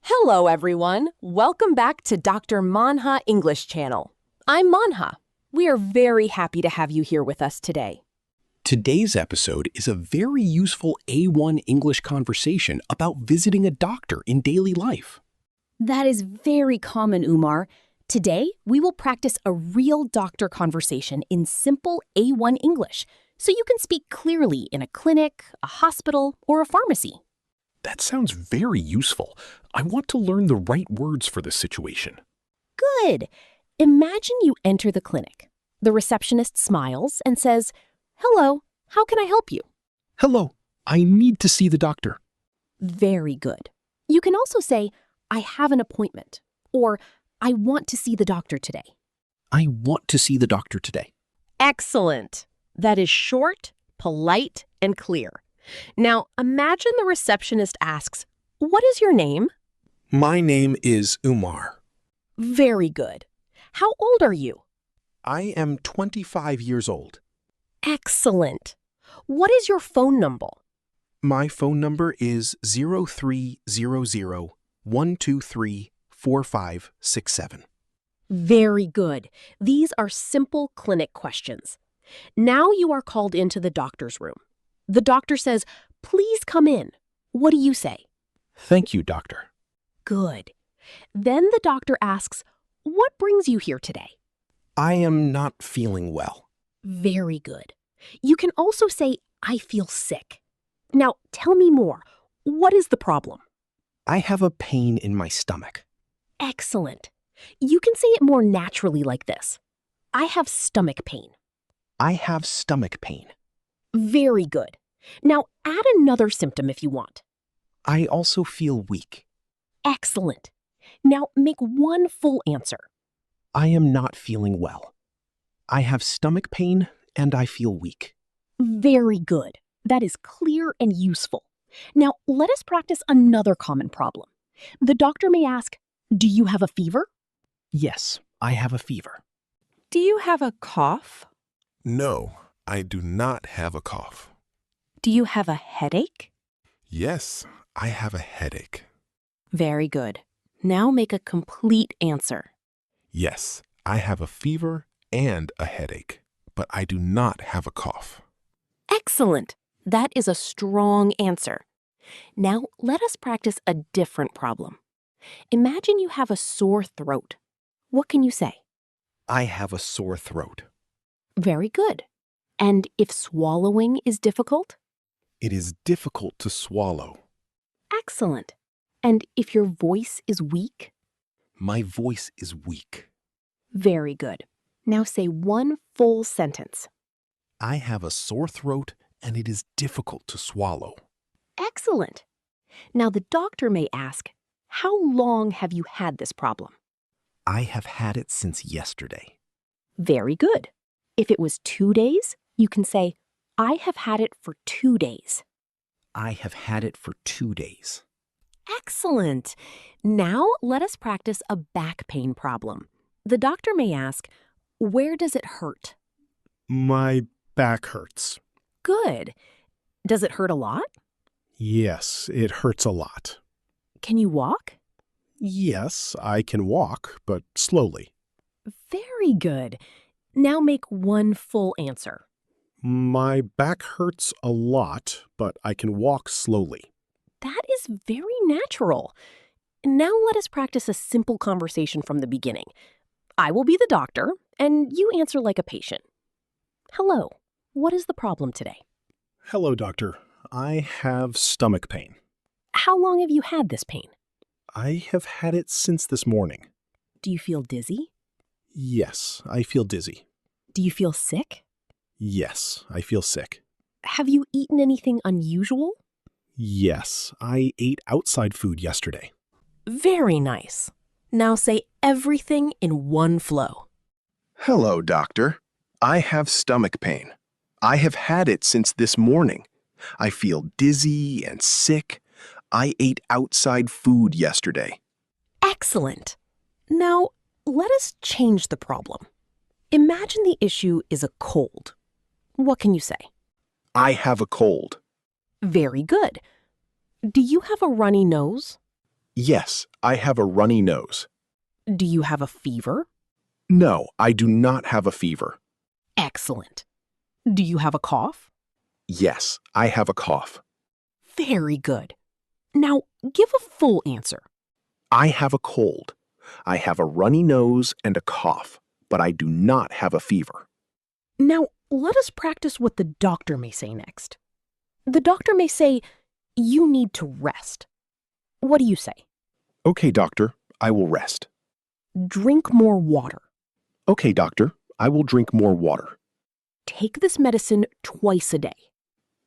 Hello, everyone. Welcome back to Dr. Manha English Channel. I'm Manha. We are very happy to have you here with us today. Today's episode is a very useful A1 English conversation about visiting a doctor in daily life. That is very common, Umar. Today, we will practice a real doctor conversation in simple A1 English, so you can speak clearly in a clinic, a hospital, or a pharmacy. That sounds very useful. I want to learn the right words for this situation. Good. Imagine you enter the clinic. The receptionist smiles and says, "Hello, how can I help you?" Hello, I need to see the doctor. Very good. You can also say, "I have an appointment," or "I want to see the doctor today." I want to see the doctor today. Excellent. That is short, polite, and clear. Now, imagine the receptionist asks, "What is your name?" My name is Umar. Very good. How old are you? I am 25 years old. Excellent. What is your phone number? My phone number is 0300-123-4567. Very good. These are simple clinic questions. Now you are called into the doctor's room. The doctor says, "Please come in." What do you say? Thank you, doctor. Good. Then the doctor asks, "What brings you here today?" I am not feeling well. Very good. You can also say, "I feel sick." Now, tell me more. What is the problem? I have a pain in my stomach. Excellent. You can say it more naturally like this. "I have stomach pain." I have stomach pain. Very good. Now, add another symptom if you want. I also feel weak. Excellent. Now, make one full answer. I am not feeling well. I have stomach pain and I feel weak. Very good. That is clear and useful. Now, let us practice another common problem. The doctor may ask, "Do you have a fever?" Yes, I have a fever. "Do you have a cough?" No, I do not have a cough. "Do you have a headache?" Yes, I have a headache. Very good. Now make a complete answer. Yes, I have a fever and a headache, but I do not have a cough. Excellent. That is a strong answer. Now let us practice a different problem. Imagine you have a sore throat. What can you say? I have a sore throat. Very good. And if swallowing is difficult? It is difficult to swallow. Excellent. And if your voice is weak? My voice is weak. Very good. Now say one full sentence. I have a sore throat and it is difficult to swallow. Excellent. Now the doctor may ask, "How long have you had this problem?" I have had it since yesterday. Very good. If it was 2 days, you can say, "I have had it for 2 days." I have had it for 2 days. Excellent. Now let us practice a back pain problem. The doctor may ask, "Where does it hurt?" My back hurts. Good. Does it hurt a lot? Yes, it hurts a lot. Can you walk? Yes, I can walk, but slowly. Very good. Now make one full answer. My back hurts a lot, but I can walk slowly. That is very natural. Now let us practice a simple conversation from the beginning. I will be the doctor, and you answer like a patient. "Hello, what is the problem today?" Hello, doctor. I have stomach pain. "How long have you had this pain?" I have had it since this morning. "Do you feel dizzy?" Yes, I feel dizzy. "Do you feel sick?" Yes, I feel sick. "Have you eaten anything unusual?" Yes, I ate outside food yesterday. Very nice. Now say everything in one flow. Hello, doctor. I have stomach pain. I have had it since this morning. I feel dizzy and sick. I ate outside food yesterday. Excellent. Now, let us change the problem. Imagine the issue is a cold. What can you say? I have a cold. Very good. Do you have a runny nose? Yes, I have a runny nose. Do you have a fever? No, I do not have a fever. Excellent. Do you have a cough? Yes, I have a cough. Very good. Now, give a full answer. I have a cold. I have a runny nose and a cough, but I do not have a fever. Now, let us practice what the doctor may say next. The doctor may say, "You need to rest." What do you say? Okay, doctor, I will rest. Drink more water. Okay, doctor, I will drink more water. Take this medicine twice a day.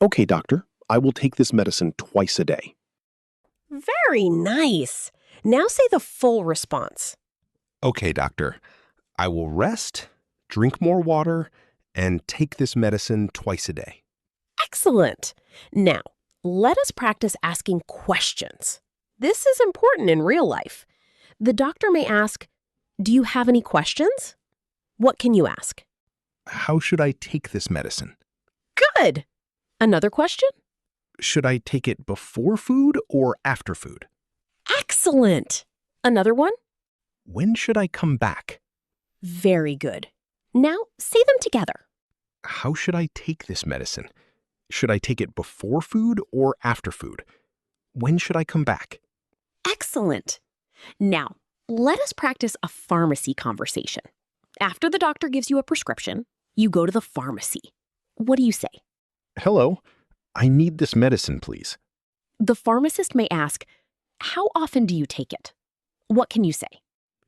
Okay, doctor, I will take this medicine twice a day. Very nice. Now say the full response. Okay, doctor. I will rest, drink more water, and take this medicine twice a day. Excellent. Now, let us practice asking questions. This is important in real life. The doctor may ask, "Do you have any questions?" What can you ask? How should I take this medicine? Good. Another question? Should I take it before food or after food? Excellent. Another one? When should I come back? Very good. Now, say them together. How should I take this medicine? Should I take it before food or after food? When should I come back? Excellent. Now, let us practice a pharmacy conversation. After the doctor gives you a prescription, you go to the pharmacy. What do you say? Hello, I need this medicine, please. The pharmacist may ask, "How often do you take it?" What can you say?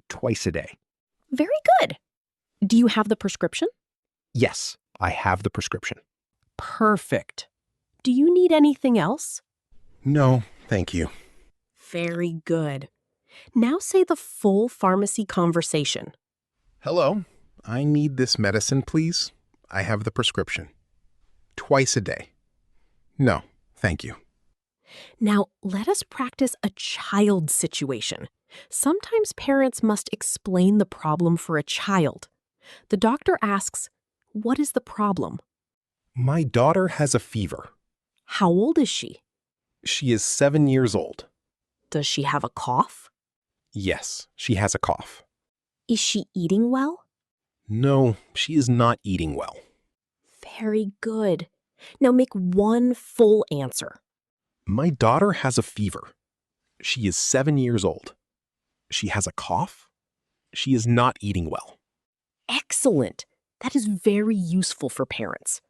Twice a day. Very good. Do you have the prescription? Yes, I have the prescription. Perfect. Do you need anything else? No, thank you. Very good. Now say the full pharmacy conversation. Hello, I need this medicine, please. I have the prescription. Twice a day. No, thank you. Now, let us practice a child situation. Sometimes parents must explain the problem for a child. The doctor asks, "What is the problem?" My daughter has a fever. How old is she? She is 7 years old. Does she have a cough? Yes, she has a cough. Is she eating well? No, she is not eating well. Very good. Now make one full answer. My daughter has a fever. She is 7 years old. She has a cough. She is not eating well. Excellent. That is very useful for parents.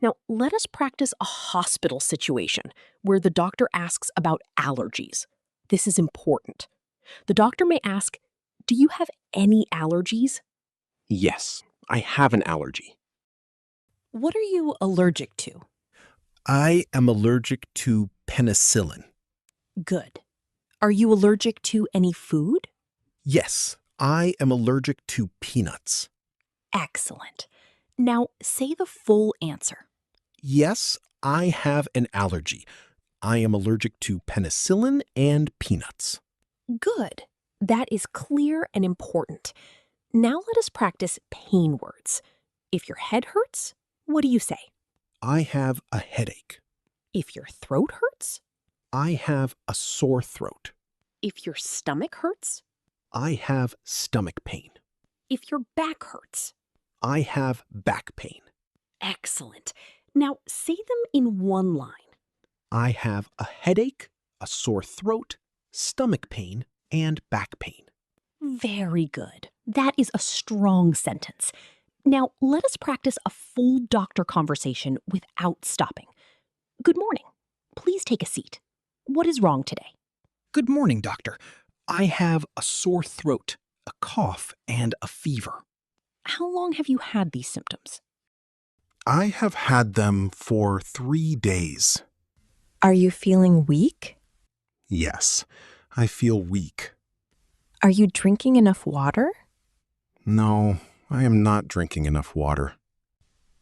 Now, let us practice a hospital situation where the doctor asks about allergies. This is important. The doctor may ask, "Do you have any allergies?" Yes, I have an allergy. What are you allergic to? I am allergic to penicillin. Good. Are you allergic to any food? Yes, I am allergic to peanuts. Excellent. Now, say the full answer. Yes, I have an allergy. I am allergic to penicillin and peanuts. Good. That is clear and important. Now let us practice pain words. If your head hurts, what do you say? I have a headache. If your throat hurts? I have a sore throat. If your stomach hurts? I have stomach pain. If your back hurts? I have back pain. Excellent. Now say them in one line. I have a headache, a sore throat, stomach pain, and back pain. Very good. That is a strong sentence. Now let us practice a full doctor conversation without stopping. Good morning. Please take a seat. What is wrong today? Good morning, doctor. I have a sore throat, a cough, and a fever. How long have you had these symptoms? I have had them for 3 days. Are you feeling weak? Yes, I feel weak. Are you drinking enough water? No, I am not drinking enough water.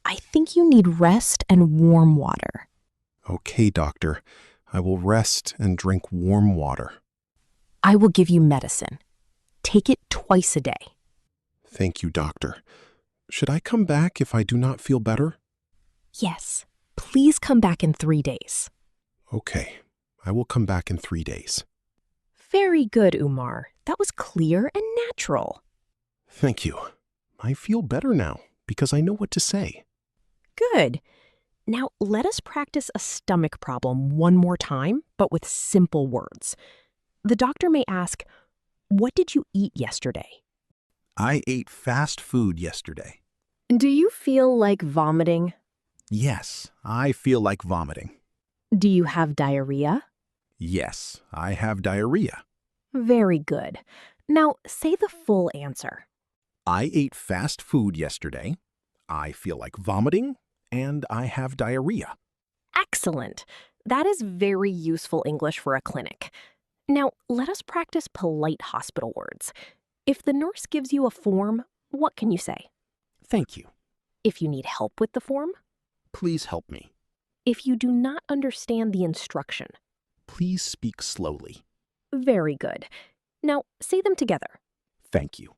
I think you need rest and warm water. Okay, doctor. I will rest and drink warm water. I will give you medicine. Take it twice a day. Thank you, doctor. Should I come back if I do not feel better? Yes. Please come back in 3 days. Okay, I will come back in 3 days. Very good, Umar. That was clear and natural. Thank you. I feel better now because I know what to say. Good. Now let us practice a stomach problem one more time, but with simple words. The doctor may ask, "What did you eat yesterday?" I ate fast food yesterday. Do you feel like vomiting? Yes, I feel like vomiting. Do you have diarrhea? Yes, I have diarrhea. Very good. Now say the full answer. I ate fast food yesterday. I feel like vomiting, and I have diarrhea. Excellent. That is very useful English for a clinic. Now let us practice polite hospital words. If the nurse gives you a form, what can you say? Thank you. If you need help with the form? Please help me. If you do not understand the instruction? Please speak slowly. Very good. Now say them together. Thank you.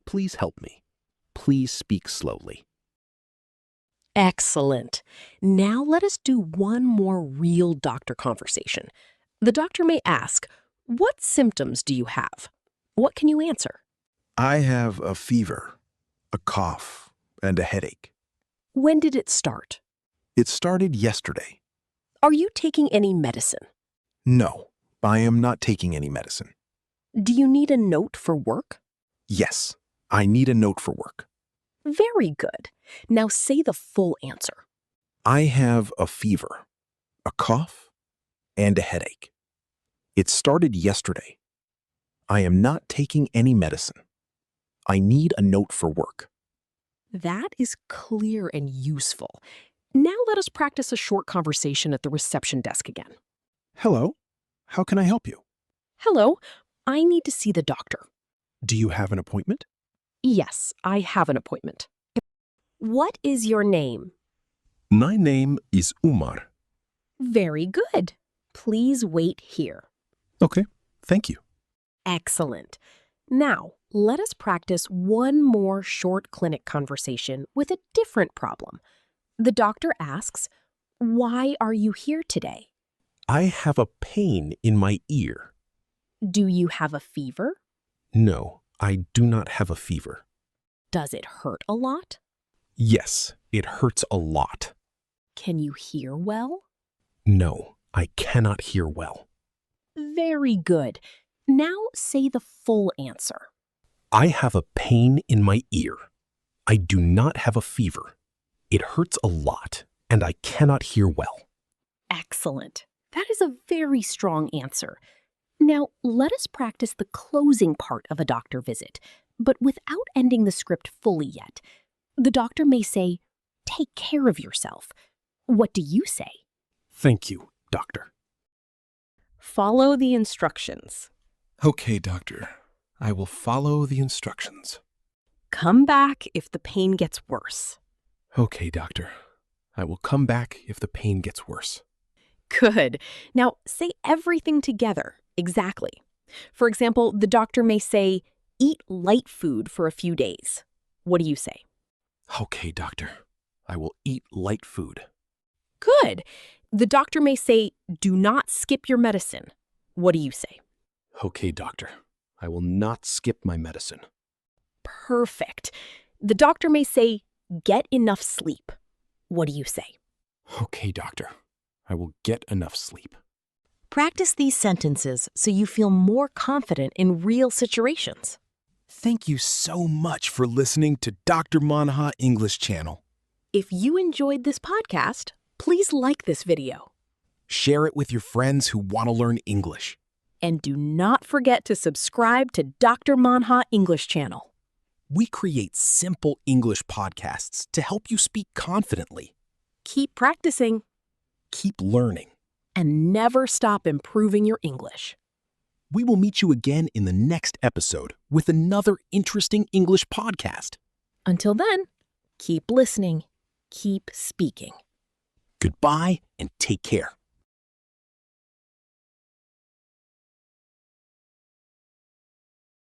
Please help me. Please speak slowly. Excellent. Now let us do one more real doctor conversation. The doctor may ask, "What symptoms do you have?" What can you answer? I have a fever, a cough, and a headache. When did it start? It started yesterday. Are you taking any medicine? No, I am not taking any medicine. Do you need a note for work? Yes, I need a note for work. Very good. Now say the full answer. I have a fever, a cough, and a headache. It started yesterday. I am not taking any medicine. I need a note for work. That is clear and useful. Now let us practice a short conversation at the reception desk again. Hello, how can I help you? Hello, I need to see the doctor. Do you have an appointment? Yes, I have an appointment. What is your name? My name is Umar. Very good. Please wait here. Okay, thank you. Excellent. Now, let us practice one more short clinic conversation with a different problem. The doctor asks, "Why are you here today?" I have a pain in my ear. Do you have a fever? No, I do not have a fever. Does it hurt a lot? Yes, it hurts a lot. Can you hear well? No, I cannot hear well. Very good. Now say the full answer. I have a pain in my ear. I do not have a fever. It hurts a lot, and I cannot hear well. Excellent. That is a very strong answer. Now, let us practice the closing part of a doctor visit, but without ending the script fully yet. The doctor may say, "Take care of yourself." What do you say? Thank you, doctor. Follow the instructions. Okay, doctor. I will follow the instructions. Come back if the pain gets worse. Okay, doctor. I will come back if the pain gets worse. Good. Now, say everything together, exactly. For example, the doctor may say, "Eat light food for a few days." What do you say? Okay, doctor. I will eat light food. Good. The doctor may say, "Do not skip your medicine." What do you say? Okay, doctor. I will not skip my medicine. Perfect. The doctor may say, "Get enough sleep." What do you say? Okay, doctor. I will get enough sleep. Practice these sentences so you feel more confident in real situations. Thank you so much for listening to Dr. Manha English Channel. If you enjoyed this podcast, please like this video. Share it with your friends who want to learn English. And do not forget to subscribe to Dr. Manha English Channel. We create simple English podcasts to help you speak confidently. Keep practicing Keep learning. and never stop improving your English. We will meet you again in the next episode with another interesting English podcast. Until then, keep listening, keep speaking. Goodbye and take care.